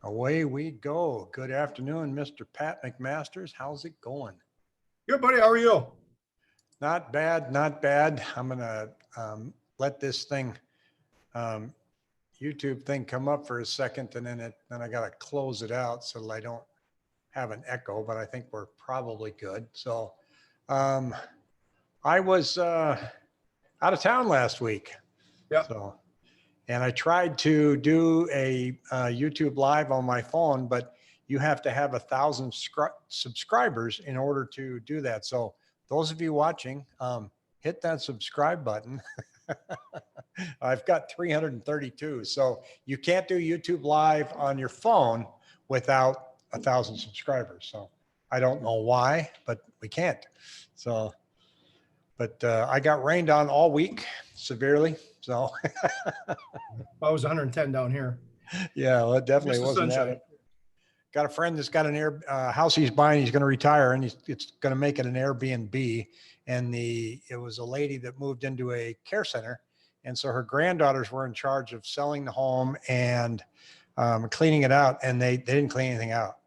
Away we go. Good afternoon, Mr. Pat McMasters. How's it going? Good, buddy. How are you? Not bad, not bad. I'm going to let this thing, YouTube thing come up for a second, and then I got to close it out so that I don't have an echo, but I think we're probably good. So I was out of town last week. Yeah. And I tried to do a YouTube live on my phone, but you have to have 1,000 subscribers in order to do that. So those of you watching, hit that subscribe button. I've got 332. So you can't do YouTube live on your phone without 1,000 subscribers. So I don't know why, but we can't. So, but I got rained on all week severely. So I was 110 down here. Yeah, well, it definitely wasn't that. Got a friend that's got an house he's buying. He's going to retire, and it's going to make it an Airbnb. And it was a lady that moved into a care center, and so her granddaughters were in charge of selling the home and cleaning it out, and they didn't clean anything out.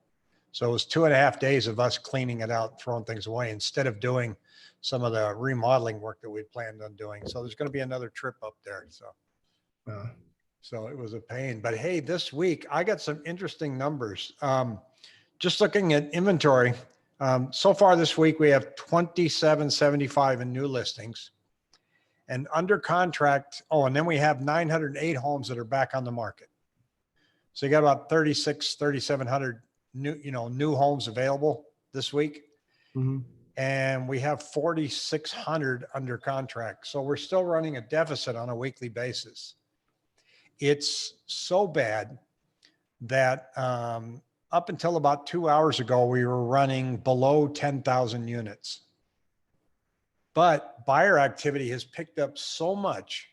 So it was 2.5 days of us cleaning it out, throwing things away instead of doing some of the remodeling work that we planned on doing. So there's going to be another trip up there. So it was a pain, but hey, this week I got some interesting numbers. Just looking at inventory, so far this week, we have 2775 in new listings and under contract. Oh, and then we have 908 homes that are back on the market. So you got about 3,700 new homes available this week. Mm-hmm. And we have 4,600 under contract. So we're still running a deficit on a weekly basis. It's so bad that up until about 2 hours ago, we were running below 10,000 units. But buyer activity has picked up so much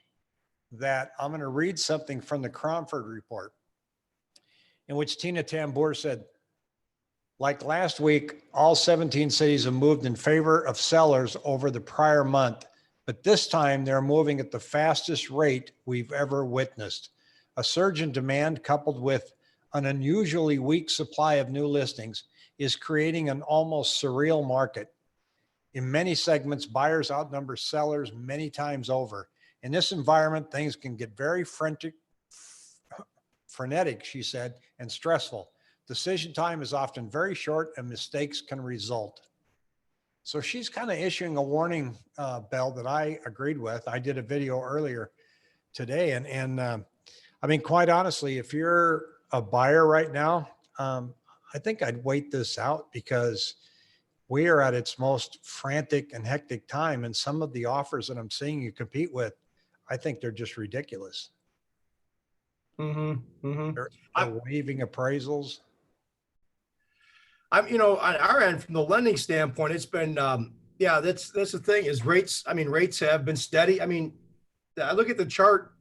that I'm going to read something from the Cromford report in which Tina Tambour said, like last week, all 17 cities have moved in favor of sellers over the prior month, but this time they're moving at the fastest rate we've ever witnessed. A surge in demand coupled with an unusually weak supply of new listings is creating an almost surreal market. In many segments, buyers outnumber sellers many times over. In this environment, things can get very frenetic, she said, and stressful. Decision time is often very short and mistakes can result. So she's kind of issuing a warning bell that I agreed with. I did a video earlier today. And I mean, quite honestly, if you're a buyer right now, I think I'd wait this out because we are at its most frantic and hectic time. And some of the offers that I'm seeing you compete with, I think they're just ridiculous. Mm-hmm. Mm-hmm. They're waiving appraisals. On our end, from the lending standpoint, it's been, that's the thing is rates. I mean, rates have been steady. I mean, I look at the chart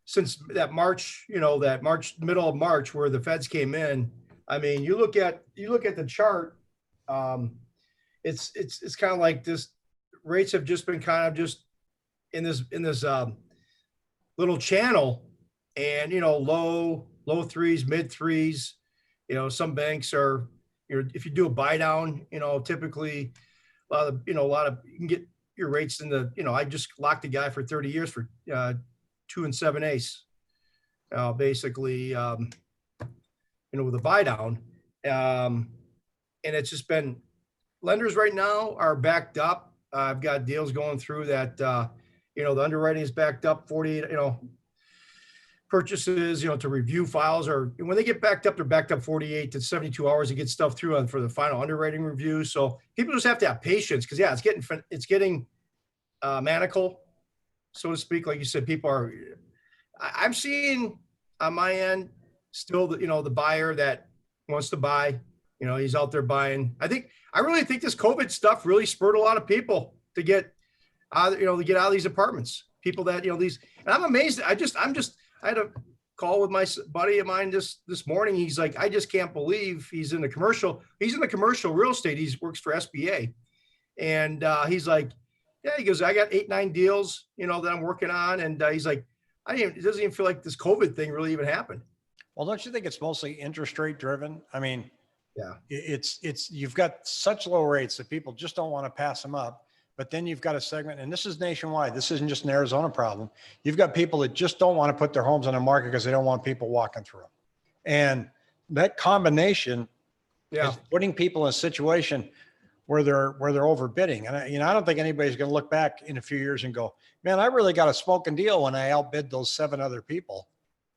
since that March, middle of March, where the feds came in. I mean, you look at the chart, it's kind of like this. Rates have just been kind of just in this little channel, and low threes, mid threes. Some banks are. If you do a buy down, typically a lot of you can get your rates in the, I just locked a guy for 30 years for 2 7/8, basically, with a buy down. And it's just been, lenders right now are backed up. I've got deals going through that, the underwriting is backed up 48, purchases, to review files, or when they get backed up, they're backed up 48 to 72 hours to get stuff through for the final underwriting review. So people just have to have patience because it's getting maniacal, so to speak. Like you said, I'm seeing on my end still the buyer that wants to buy, he's out there buying. I really think this COVID stuff really spurred a lot of people to get out of these apartments. People that, and I'm amazed. I had a call with my buddy of mine this morning. He's like, I just can't believe he's in the commercial real estate. He works for SBA. And he's like, yeah, he goes, I got 8-9 deals, that I'm working on. And he's like, it doesn't even feel like this COVID thing really even happened. Well, don't you think it's mostly interest rate driven? I mean, Yeah. it's you've got such low rates that people just don't want to pass them up. But then you've got a segment, and this is nationwide. This isn't just an Arizona problem. You've got people that just don't want to put their homes on the market because they don't want people walking through them. And that combination Yeah. is putting people in a situation where they're overbidding. And I don't think anybody's going to look back in a few years and go, man, I really got a smoking deal when I outbid those 7 other people.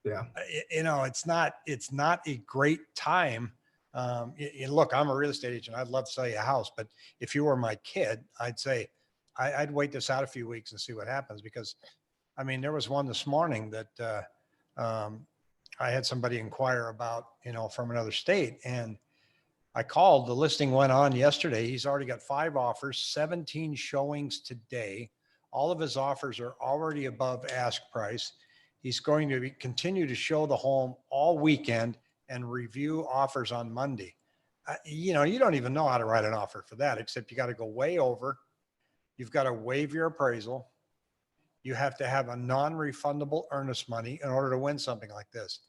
Yeah. It's not a great time. Look, I'm a real estate agent. I'd love to sell you a house, but if you were my kid, I'd say I'd wait this out a few weeks and see what happens. Because, I mean, there was one this morning that I had somebody inquire about, from another state, and I called. The listing went on yesterday. He's already got 5 offers, 17 showings today. All of his offers are already above ask price. He's going to continue to show the home all weekend and review offers on Monday. You don't even know how to write an offer for that, except you got to go way over. You've got to waive your appraisal. You have to have a non-refundable earnest money in order to win something like this.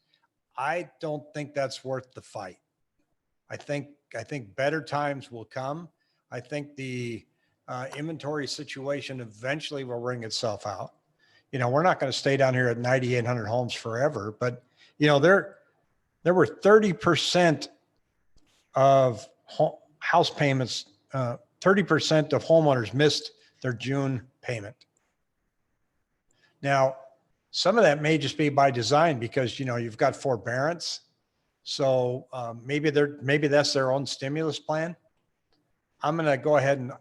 I don't think that's worth the fight. I think better times will come. I think the inventory situation eventually will wring itself out. We're not going to stay down here at 9,800 homes forever, but there were 30% of house payments. 30% of homeowners missed their June payment. Now, some of that may just be by design because you've got forbearance. So maybe that's their own stimulus plan. I'm going to go ahead and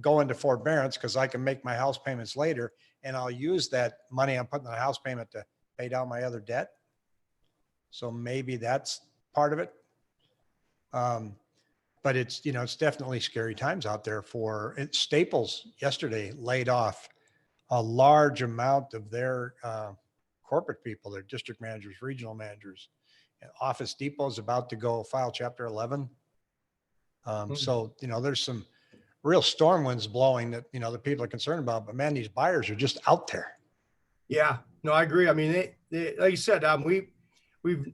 go into forbearance because I can make my house payments later, and I'll use that money I'm putting on a house payment to pay down my other debt. So maybe that's part of it. But it's definitely scary times out there for it. Staples yesterday laid off a large amount of their corporate people, their district managers, regional managers. Office Depot is about to go file Chapter 11. So, there's some real storm winds blowing that, the people are concerned about, but man, these buyers are just out there. Yeah, no, I agree. I mean, they like you said, we've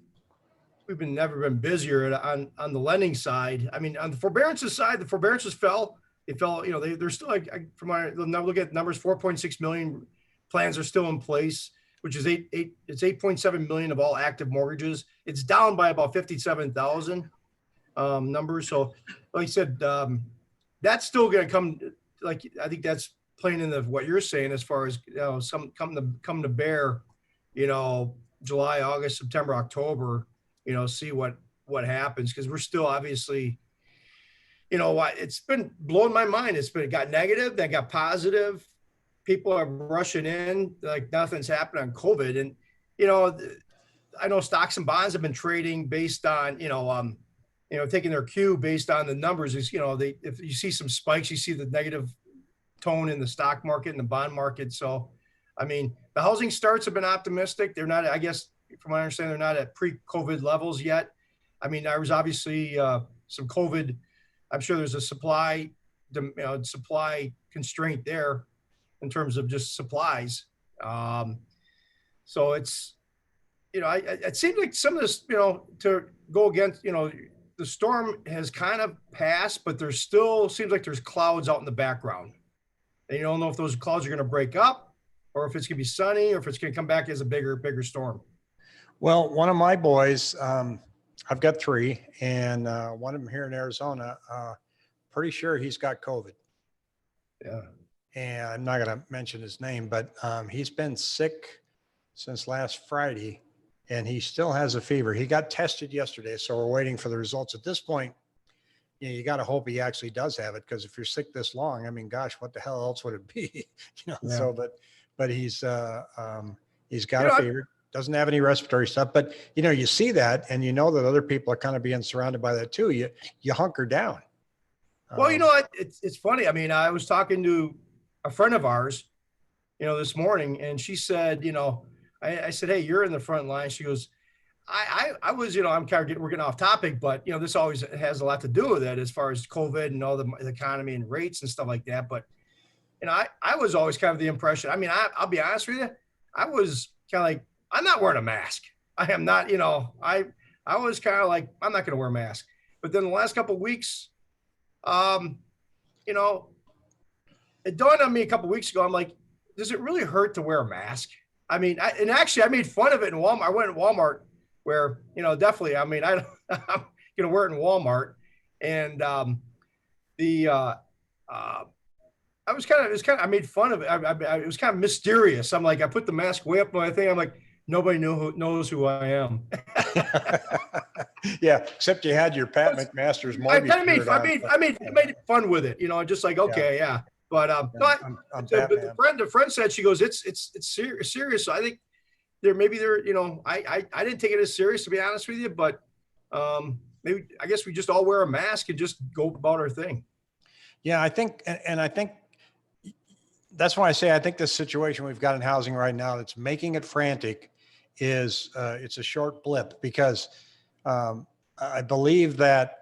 never been busier on the lending side. I mean, on the forbearances side, the forbearances fell. It fell, they're still from my look at numbers, 4.6 million plans are still in place, which is it's 8.7 million of all active mortgages. It's down by about 57,000 numbers. So like you said, that's still going to come. Like, I think that's playing into what you're saying as far as, some come to bear, July, August, September, October, see what happens. Cause we're still obviously, it's been blowing my mind. It got negative, then got positive. People are rushing in like nothing's happened on COVID. And, I know stocks and bonds have been trading based on, taking their cue based on the numbers is, if you see some spikes, you see the negative tone in the stock market and the bond market. So, I mean, the housing starts have been optimistic. They're not, I guess, from what I understand, they're not at pre-COVID levels yet. I mean, there was obviously some COVID. I'm sure there's a supply constraint there in terms of just supplies. So it's, it seems like some of this, to go against, the storm has kind of passed, but there's still seems like there's clouds out in the background. And you don't know if those clouds are going to break up or if it's going to be sunny or if it's going to come back as a bigger storm. Well, one of my boys, I've got 3, and one of them here in Arizona, pretty sure he's got COVID. Yeah. And I'm not going to mention his name, but he's been sick since last Friday, and he still has a fever. He got tested yesterday, so we're waiting for the results. At this point, you got to hope he actually does have it, because if you're sick this long, I mean, gosh, what the hell else would it be? Yeah. So, but he's got a fever. Doesn't have any respiratory stuff, but you see that, and that other people are kind of being surrounded by that too. You hunker down. Well, it's funny. I mean, I was talking to a friend of ours, this morning, and she said, I said, hey, you're in the front line. She goes, I was, I'm kind of we're getting off topic, but this always has a lot to do with it as far as COVID and all the economy and rates and stuff like that. But, I was always kind of the impression. I mean, I'll be honest with you. I was kind of like, I'm not wearing a mask. I am not, I was kind of like, I'm not going to wear a mask. But then the last couple of weeks, um, you know, it dawned on me a couple of weeks ago. I'm like, does it really hurt to wear a mask? I mean, and actually I made fun of it in Walmart. I went to Walmart where, definitely, I mean, I'm going to wear it in Walmart. And the, I made fun of it. It was kind of mysterious. I'm like, I put the mask way up my thing. I'm like, nobody knows who I am. Yeah, except you had your Pat McMaster's mortgage. I made fun with it, just like, okay, yeah. But but the friend said, she goes, it's serious. So I think I didn't take it as serious, to be honest with you, but maybe I guess we just all wear a mask and just go about our thing. Yeah, I think, and I think that's why I say I think this situation we've got in housing right now that's making it frantic is it's a short blip, because I believe that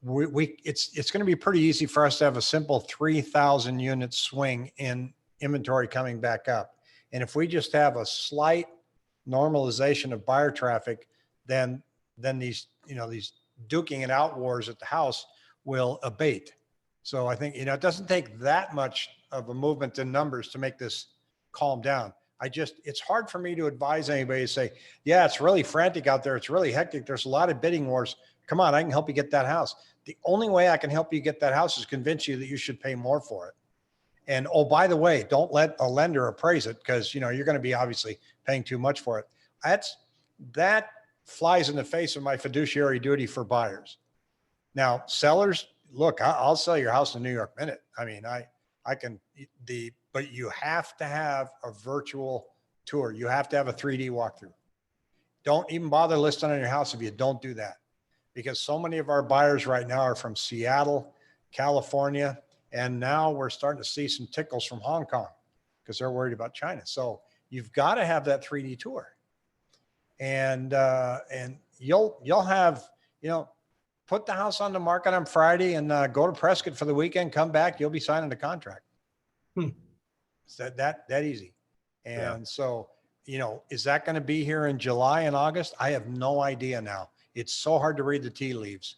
it's going to be pretty easy for us to have a simple 3,000 unit swing in inventory coming back up. And if we just have a slight normalization of buyer traffic, then these duking it out wars at the house will abate. So I think, it doesn't take that much of a movement in numbers to make this calm down. It's hard for me to advise anybody to say, yeah, it's really frantic out there. It's really hectic. There's a lot of bidding wars. Come on, I can help you get that house. The only way I can help you get that house is convince you that you should pay more for it. And, oh, by the way, don't let a lender appraise it, because, you're going to be obviously paying too much for it. That flies in the face of my fiduciary duty for buyers. Now, sellers, look, I'll sell your house in New York minute. I mean, I can, but you have to have a virtual tour. You have to have a 3D walkthrough. Don't even bother listing on your house if you don't do that, because so many of our buyers right now are from Seattle, California, and now we're starting to see some tickles from Hong Kong because they're worried about China. So you've got to have that 3D tour, and you'll have, put the house on the market on Friday and go to Prescott for the weekend, come back, you'll be signing the contract. It's that easy. And so, is that going to be here in July and August? I have no idea now. It's so hard to read the tea leaves.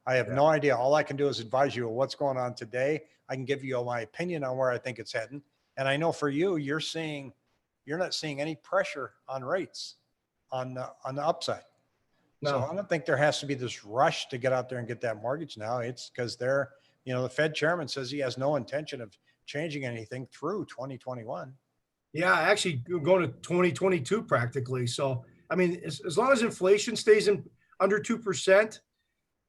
I have no idea. All I can do is advise you of what's going on today. I can give you my opinion on where I think it's heading. And I know for you, you're not seeing any pressure on rates on the upside. No. So I don't think there has to be this rush to get out there and get that mortgage now. It's because the Fed chairman says he has no intention of changing anything through 2021. Yeah, actually going to 2022 practically. So, I mean, as long as inflation stays under 2%,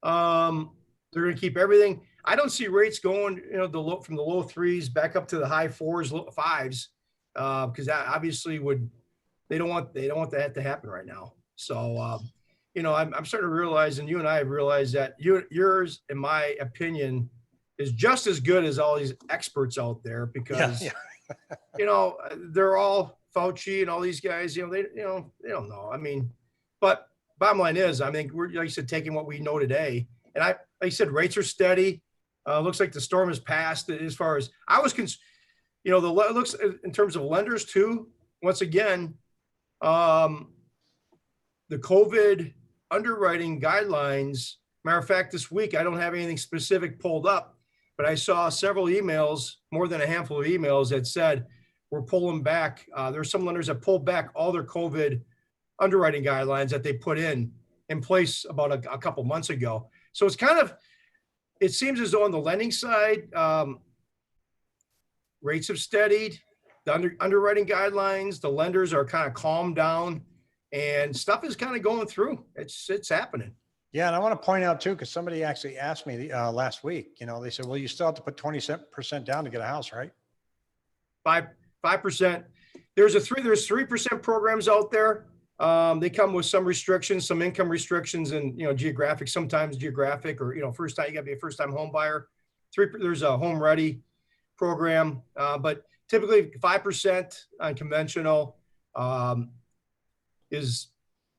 they're going to keep everything. I don't see rates going, from the low threes back up to the high fours, low fives, because that obviously they don't want that to happen right now. So, I'm starting to realize, and you and I have realized that yours, in my opinion, is just as good as all these experts out there, because, they're all Fauci and all these guys, they don't know. I mean, but bottom line is, I think we're, like you said, taking what we know today. And like I said, rates are steady. Looks like the storm has passed as far as I was looks in terms of lenders too. Once again, the COVID underwriting guidelines. Matter of fact, this week, I don't have anything specific pulled up, but I saw several emails, more than a handful of emails that said, we're pulling back. There's some lenders that pulled back all their COVID underwriting guidelines that they put in place about a couple months ago. So it seems as though on the lending side, rates have steadied, the underwriting guidelines, the lenders are kind of calmed down, and stuff is kind of going through. It's happening. Yeah. And I want to point out too, because somebody actually asked me last week, they said, well, you still have to put 20% down to get a house, right? 5%. There's 3% programs out there. They come with some restrictions, some income restrictions, and geographic, sometimes geographic, or first time, you gotta be a first time home buyer. There's a home ready program, but typically 5% on conventional is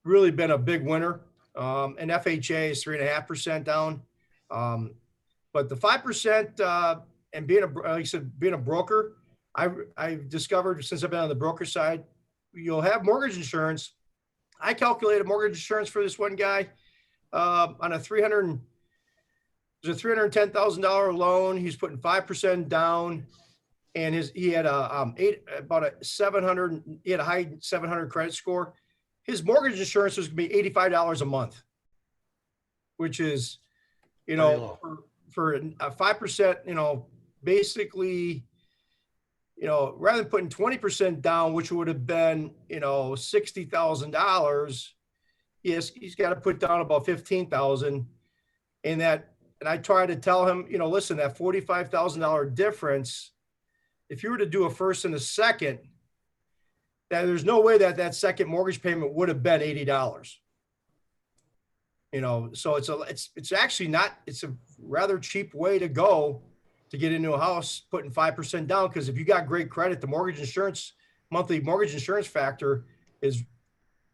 really been a big winner. And FHA is 3.5% down. But the 5% and like I said, being a broker, I've discovered since I've been on the broker side, you'll have mortgage insurance, I calculated mortgage insurance for this one guy on a $310,000 loan. He's putting 5% down, and he had a high 700 credit score. His mortgage insurance was going to be $85 a month, which is, for a 5%, basically, rather than putting 20% down, which would have been, $60,000. Yes, he's got to put down about 15,000, and I try to tell him, listen, that $45,000 difference, if you were to do a first and a second, that there's no way that second mortgage payment would have been $80. So it's actually not, it's a rather cheap way to go to get into a house, putting 5% down. Because if you got great credit, the monthly mortgage insurance factor is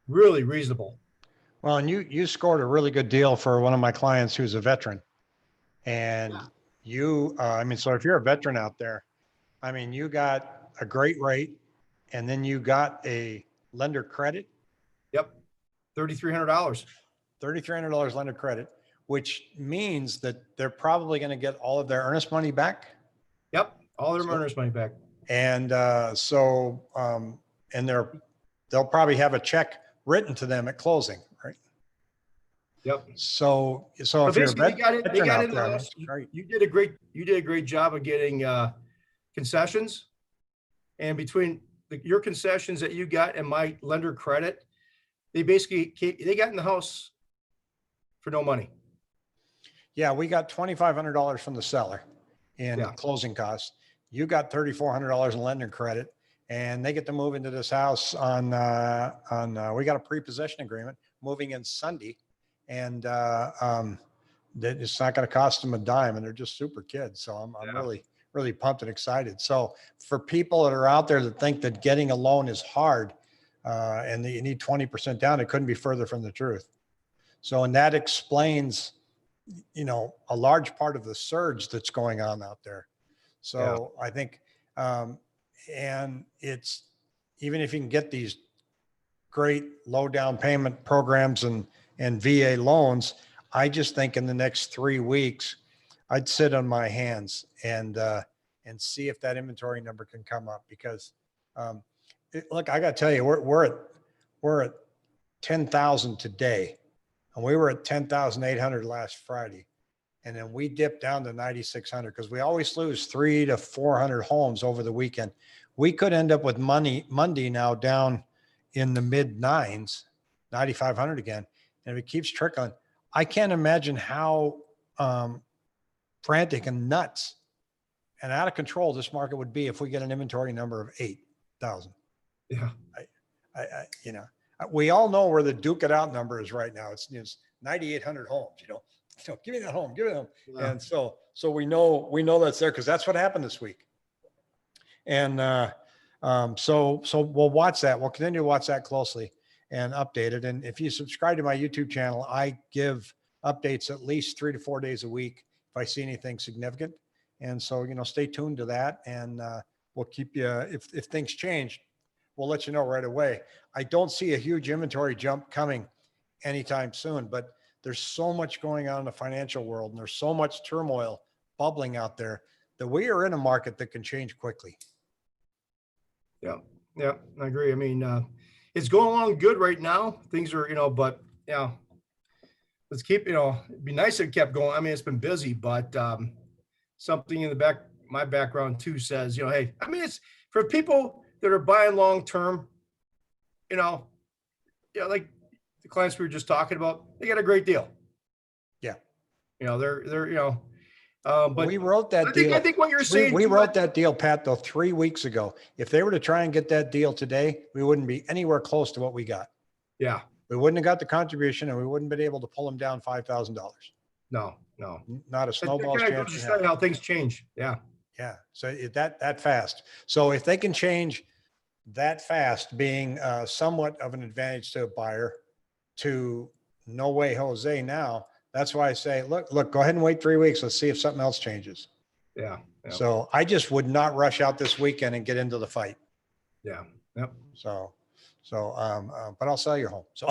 really reasonable. Well, and you scored a really good deal for one of my clients who's a veteran. And so if you're a veteran out there, you got a great rate, and then you got a lender credit. Yep. $3,300. $3,300 lender credit, which means that they're probably going to get all of their earnest money back. Yep. All their earnest money back. And they'll probably have a check written to them at closing, right? Yep. So if you're a veteran out there, you did a great job of getting concessions, and between your concessions that you got and my lender credit, they got in the house for no money. Yeah, we got $2,500 from the seller in closing costs. You got $3,400 in lender credit, and they get to move into this house on we got a pre-possession agreement moving in Sunday, and it's not going to cost them a dime, and they're just super kids. So I'm really pumped and excited. So for people that are out there that think that getting a loan is hard, and that you need 20% down, it couldn't be further from the truth. So, and that explains, a large part of the surge that's going on out there. So I think, and it's, even if you can get these great low down payment programs and VA loans, I just think in the next 3 weeks, I'd sit on my hands and see if that inventory number can come up, because look, I got to tell you, we're at 10,000 today, and we were at 10,800 last Friday, and then we dipped down to 9,600 because we always lose 300 to 400 homes over the weekend. We could end up with Monday now down in the mid nines, 9,500 again, and if it keeps trickling, I can't imagine how frantic and nuts and out of control this market would be if we get an inventory number of 8,000. Yeah. We all know where the duke it out number is right now. It's 9,800 homes, so give me that home, give me them. Yeah. And so we know that's there, because that's what happened this week. And so we'll watch that. We'll continue to watch that closely and update it. And if you subscribe to my YouTube channel, I give updates at least 3 to 4 days a week if I see anything significant. And so, stay tuned to that, and we'll keep you, if things change, we'll let you know right away. I don't see a huge inventory jump coming anytime soon, but there's so much going on in the financial world, and there's so much turmoil bubbling out there that we are in a market that can change quickly. Yeah, I agree. It's going along good right now. Things are, but let's keep, it'd be nice if it kept going. It's been busy, but something in my background too says, hey, it's for people that are buying long-term, like the clients we were just talking about, they got a great deal. Yeah. But we wrote that deal. I think what you're saying. We wrote that deal, Pat, though, 3 weeks ago. If they were to try and get that deal today, we wouldn't be anywhere close to what we got. Yeah. We wouldn't have got the contribution, and we wouldn't have been able to pull them down $5,000. No. Not a snowball's chance. Just how things change. Yeah. Yeah. So that fast. So if they can change that fast, being somewhat of an advantage to a buyer, to no way Jose now, that's why I say, look, go ahead and wait 3 weeks. Let's see if something else changes. Yeah. So I just would not rush out this weekend and get into the fight. Yeah. Yep. So So, but I'll sell your home. So,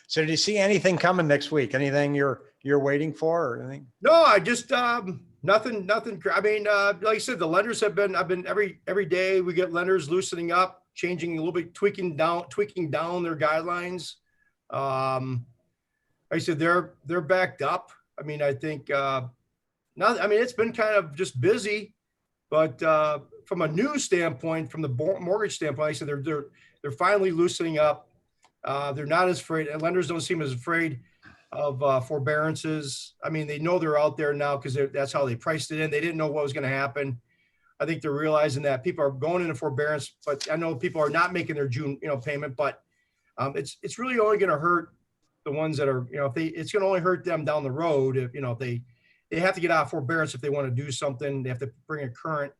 so did you see anything coming next week? Anything you're waiting for or anything? No, I just nothing. I mean, like I said, the lenders I've been every day we get lenders loosening up, changing a little bit, tweaking down their guidelines. Like I said, they're backed up. I mean, I think I mean, it's been kind of just busy, but from a news standpoint, from the mortgage standpoint, like I said they're finally loosening up. They're not as afraid. Lenders don't seem as afraid of forbearances. I mean, they know they're out there now because that's how they priced it in. They didn't know what was going to happen. I think they're realizing that people are going into forbearance, but I know people are not making their June, payment. But it's really only going to hurt the ones that are, it's going to only hurt them down the road if they have to get out of forbearance if they want to do something. They have to bring a current,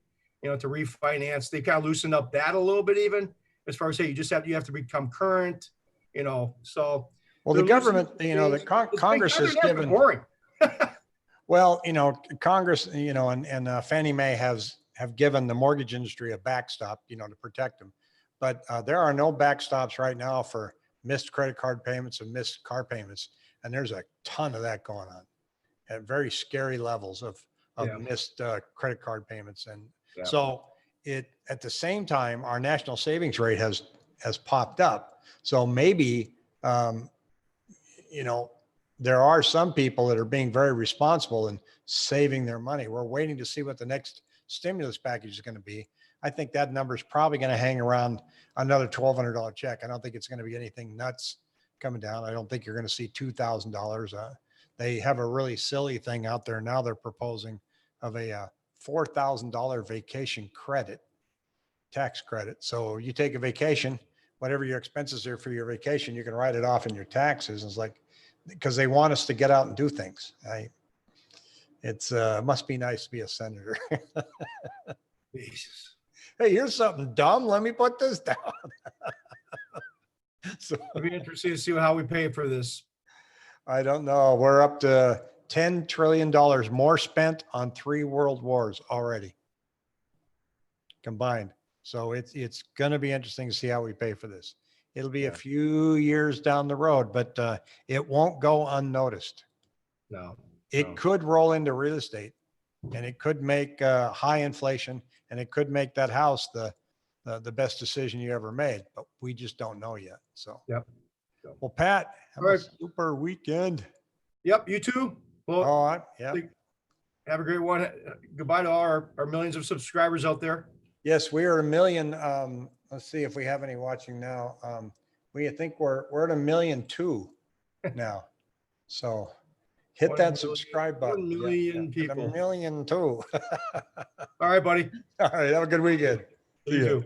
to refinance. They kind of loosened up that a little bit, even as far as, hey, you have to become current, so. Well, the government, the Congress has given, boring. well, Congress, and Fannie Mae have given the mortgage industry a backstop, to protect them. But there are no backstops right now for missed credit card payments and missed car payments. And there's a ton of that going on at very scary levels of missed credit card payments. And so at the same time, our national savings rate has popped up. So maybe, there are some people that are being very responsible and saving their money. We're waiting to see what the next stimulus package is going to be. I think that number is probably going to hang around another $1,200 check. I don't think it's going to be anything nuts coming down. I don't think you're going to see $2,000. They have a really silly thing out there now. They're proposing of a $4,000 vacation credit, tax credit. So you take a vacation, whatever your expenses are for your vacation, you can write it off in your taxes. It's like, because they want us to get out and do things. It's must be nice to be a senator. Jesus. Hey, here's something dumb. Let me put this down. So It'll be interesting to see how we pay for this. I don't know. We're up to $10 trillion more spent on 3 world wars already combined. So it's going to be interesting to see how we pay for this. It'll be a few years down the road, but it won't go unnoticed. No. It could roll into real estate, and it could make high inflation, and it could make that house the best decision you ever made, but we just don't know yet. So, well, Pat, have a super weekend. Yep, you too. Well, all right. Yeah. Have a great one. Goodbye to all our millions of subscribers out there. Yes, we are 1 million. Let's see if we have any watching now. I think we're at 1.2 million now. So hit that subscribe button. 1 million people. 1 million too. All right, buddy. All right. Have a good weekend. You too.